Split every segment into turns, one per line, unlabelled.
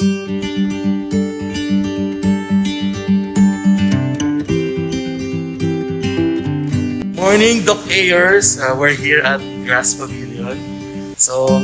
Morning, Doc Ayers. We're here at Grass Pavilion. So,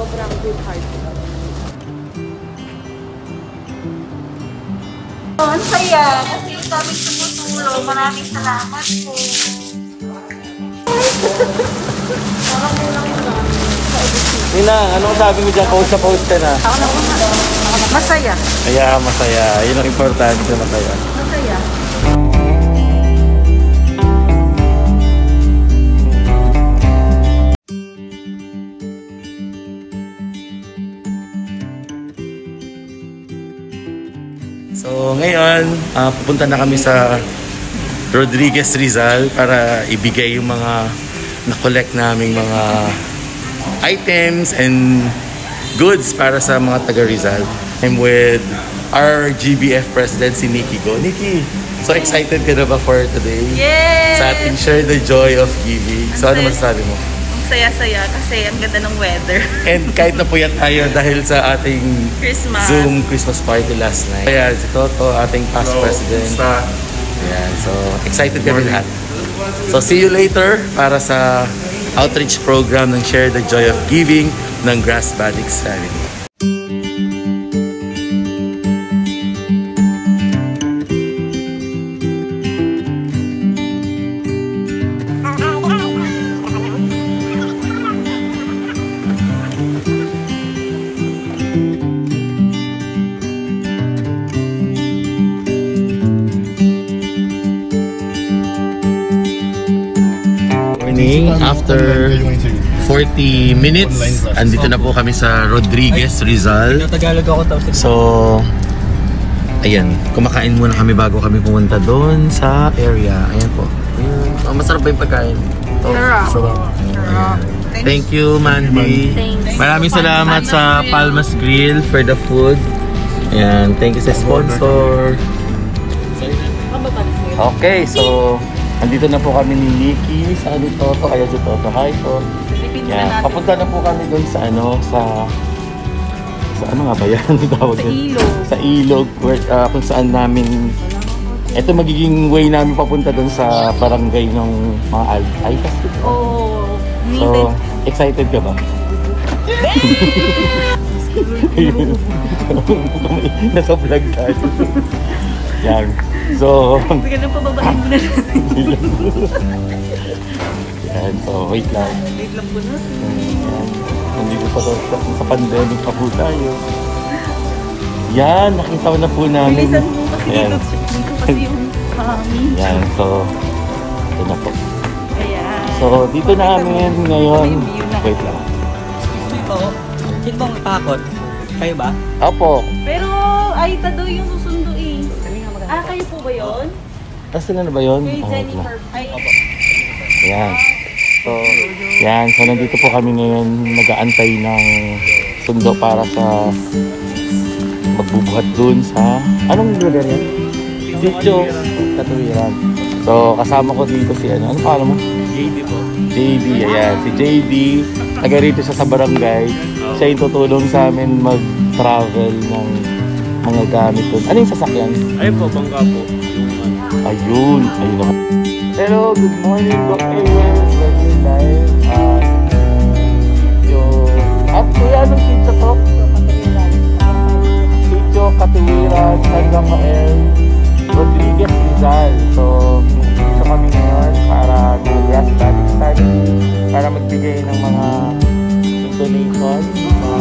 sobrang good heart. Ang saya kasi kami tumutulong. Maraming salamat po.
Nina, anong sabi mo dyan? Post na post ka na.
Ako na po. Masaya.
Kaya masaya. Yun ang importante, masaya.
Masaya.
So ngayon, pupunta na kami sa Rodriguez Rizal para ibigay yung mga na-collect naming mga items and goods para sa mga taga Rizal. I'm with our GBF President, si Nikki Go. Nikki, so excited ka na ba for today?
Yes!
Sa ating Share the Joy of Giving. So ano masasabi mo?
Ang saya-saya kasi ang ganda ng weather.
And kahit na puyat tayo dahil sa ating Zoom Christmas party last night. Kaya si Toto, ating past president. Ayan, so excited kami lahat. So see you later para sa outreach program ng Share the Joy of Giving ng Grass Badics Family. After 40 minutes, andito na po kami sa Rodriguez, Rizal. So, ayan, kumakain muna kami bago kami pumunta doon sa area. Ayan po. Oh, masarap ba yung pagkain? Oh, sarap. Thank you, Mandy. Maraming salamat sa Palmas Grill for the food. Ayan, thank you sa sponsor. Okay, so andito na po kami ni Nikki sa Toto, kaya si Toto. Hi po. Yan, papunta na po kami doon sa sa ano nga ba yan?
Sa ilog.
Sa ilog, kung saan namin, ito magiging way namin papunta doon sa barangay ng mga Altas.
Oh,
so, excited ka ba? Nasa vlog tayo. Yan. So,
sige na pababahin mo na natin.
Yan. So, wait lang.
Wait lang po natin.
Yan. Nandito pa sa pandemic pa po tayo. Yan. Nakita ko na po namin.
Bilisan mo kasi dito kasi yung kami.
Yan. So, ito na po.
Ayan.
So, dito na kami ngayon. Wait lang.
Sino bang takot? Kayo ba?
Opo.
Pero, ay, tado yung susundo eh. Kayo po ba yun?
Sila na ba yun?
Kay Jennifer. Ay,
Yan. So, yan. So, nandito po kami ngayon nag-aantay ng sundo para sa magbubuhat dun sa... Anong lugar yan? Sitio Katuwiran. So, kasama ko dito si ano pangalan mo?
JD po.
JD, ayan. Si JD, taga rito siya sa barangay. Siya yung tutulong sa amin mag-travel ng mga gamit doon. Ano yung sasakyan?
Ayun po, bangka po.
Ayun. Ayun naman. Hello, good morning, Doc Ayers. We're here live at Sitio... At kuya, anong sitio to? Sitio Katuwiran, San Rafael, Rodriguez, Rizal. So, dito kami ngayon para mag-Grass Badics Family para magbigay ng mga donation na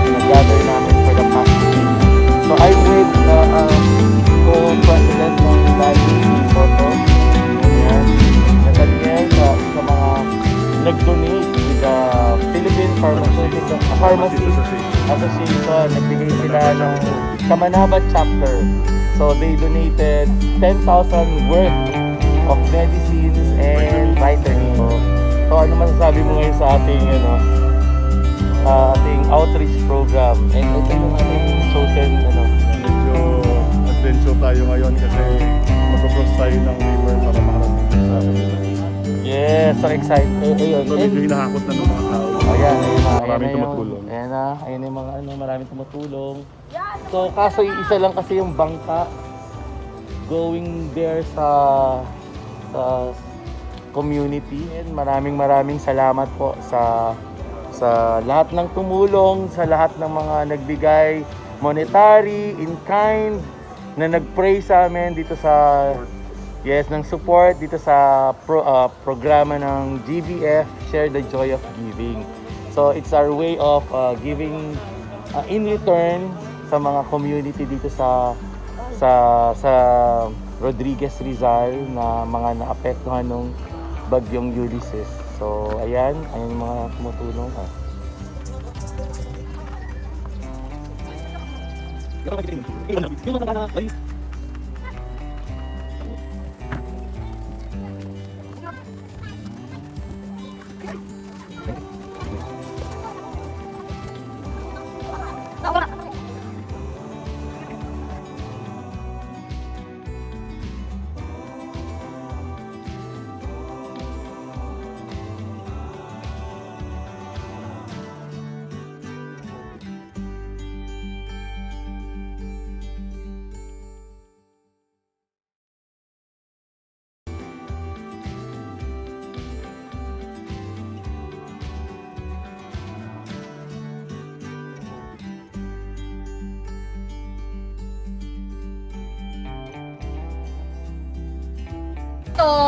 nag-gather namin for the past week. So, I'm with co-president ng Badics, Toto. Ayan. Nagkaniel sa mga nag-donate with the Philippine Pharmacy Association. Nagbigay sila ng Kamanabat chapter. So they donated 10,000 worth of medicines and vitamins. So ano masasabi mo ngayon sa ating ating outreach program? And ito yung ating chosen
Medyo adventure tayo ngayon kasi mag-cross tayo ng river para makarating sa kanila.
Yes, so excited. Ayun.
So medyo hinahakot na ng mga tao.
Ayan na.
Maraming tumutulong.
Ayan na. Ayan yung mga maraming tumutulong. So kaso isa lang kasi yung bangka going there sa community. And maraming salamat po sa lahat ng tumulong, sa lahat ng mga nagbigay monetary, in kind, na nag-pray sa amin dito sa ng support dito sa programa ng GBF, Share the Joy of Giving. So it's our way of giving in return sa mga community dito sa Rodriguez, Rizal na mga naapektuhan ng bagyong Ulysses. So ayan yung mga tumutulong.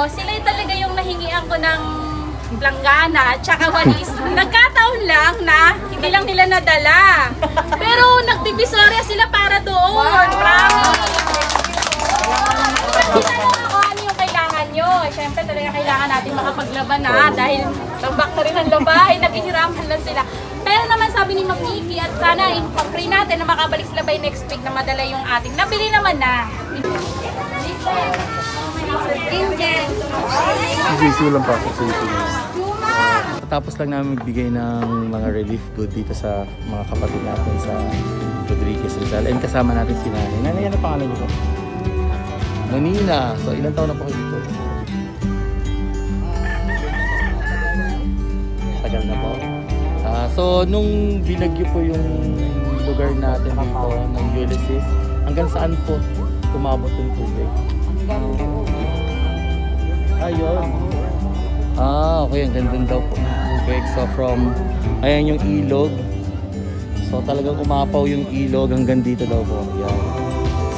Sila talaga yung nahingian ko ng planggana at saka walis. Nagkataon lang na hindi lang nila nadala. Pero nagdivisorya sila para doon. Promise! Tinanong ako ano yung kailangan nyo. Siyempre talaga kailangan natin makapaglaban na dahil tambak na rin ang labahin, naghihirapan lang sila. Pero naman sabi ni Ma'am Nikki at sana ipag-pray natin na makabalik sila by next week na madala yung ating. Nabili naman na.
Sisiw lang pa.
Tapos lang namin magbigay ng mga relief good dito sa mga kapatid natin sa Rodriguez, Rizal. And kasama natin si Nanay. Nanay, ano pangalan niyo po? Monina. So ilang taon na po kayo dito? Tagal na po. So nung binagyo po yung lugar natin dito ng Ulysses, hanggang saan po tumabot yung tubig? Ayun. Okay. Ang ganda daw po ng tubig. So from, ayan yung ilog. So talagang umapaw yung ilog hanggang dito daw po. Ayan.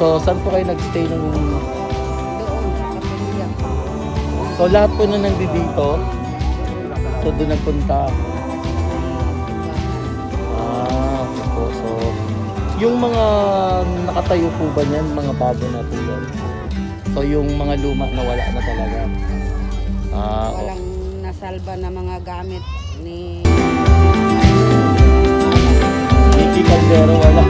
So saan po kayo nagstay nung... So lahat po na nandito. So doon nagpunta. Okay po. So yung mga nakatayo po ba niyan, mga bago na po yan? So yung mga luma na wala na talaga.
Walang nasalba na mga gamit ni
Nikki Caldero, wala.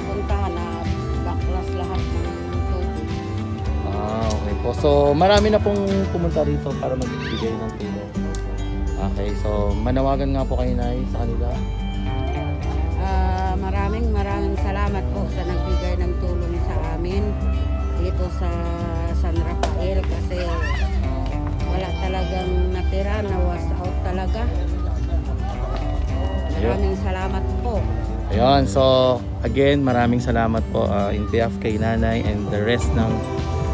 puntahan na baklas lahat ng tubig.
Okay po. So marami na pong pumunta rito para magbigay ng tulong. Okay, so manawagan nga po kayo, Nay, sa kanila.
Maraming salamat po sa nagbigay ng tulong sa amin dito sa San Rafael kasi wala talagang natira, na was out talaga. Maraming salamat po.
Ayun, so again, maraming salamat po in behalf kay Nanay and the rest ng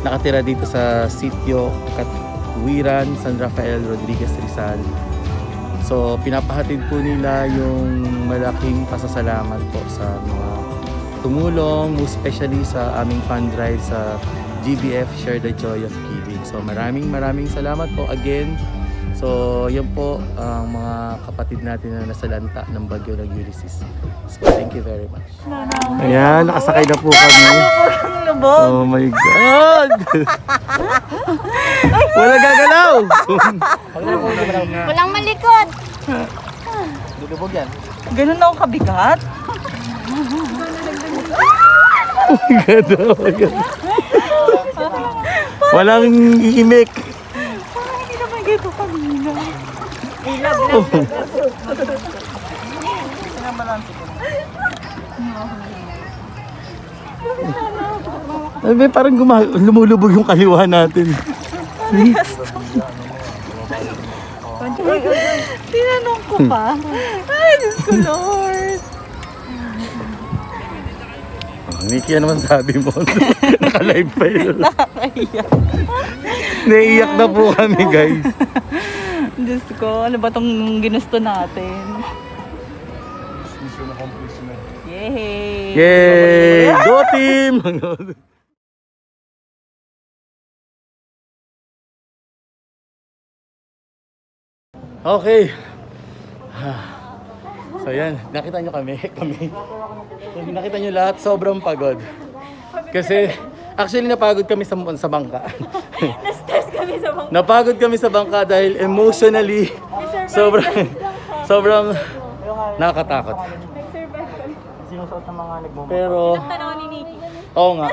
nakatira dito sa sitio Katwiran, San Rafael, Rodriguez, Rizal. So pinapahatid po nila yung malaking pasasalamat po sa mga tumulong, most especially sa aming fund drive sa GBF Share the Joy of Giving. So maraming salamat po again So, yun po ang mga kapatid natin na nasa lanta ng bagyo ng Ulysses. So, thank you very much. Ayan, nakasakay na po kami. Oh my God! Wala gagalaw!
Walang malikot!
Lulubog yan.
Ganun ako kabigat?
Walang imik.
Hindi naman ganito kanina.
Ay, parang lumulubog yung kaliwa natin.
Tinanong ko pa. Ay, Diyos ko, Lord.
Nikki, ano man sabi mo? Naka-live pa yun.
Nakakaiyak.
Naiiyak na po kami, guys.
Diyos ko, ano ba itong ginusto natin? Yay!
Yay! Go team! Okay. So yan, nakita nyo kami. Nakita nyo lahat, sobrang pagod. Kasi, actually napagod kami sa bangka.
Na-stress kami sa mga
Napagod kami sa bangka dahil emotionally, sobrang nakakatakot. Pero,
tanong ni Nikki.
oo nga,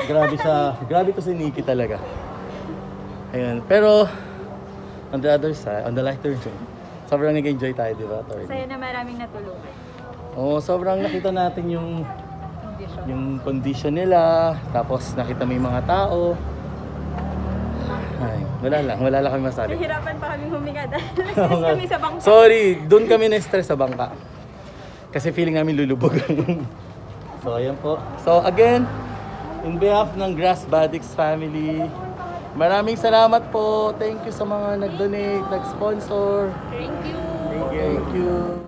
grabe to si Nikki talaga. Ayun, pero, on the other side, on the lighter note, sobrang nag-enjoy tayo, di ba?
Sa'yo na maraming natulungan.
Oo, sobrang nakita natin yung condition nila, tapos nakita mo yung mga tao. Ay, wala lang kami masabi.
Nahirapan pa kami huminga dahil na-stress kami sa bangka.
Sorry, doon kami na-stress sa bangka. Kasi feeling namin lulubog. So, ayan po. So, again, in behalf ng Grass Badix family, maraming salamat po. Thank you sa mga nag-donate, nag-sponsor.
Thank you.
Thank you.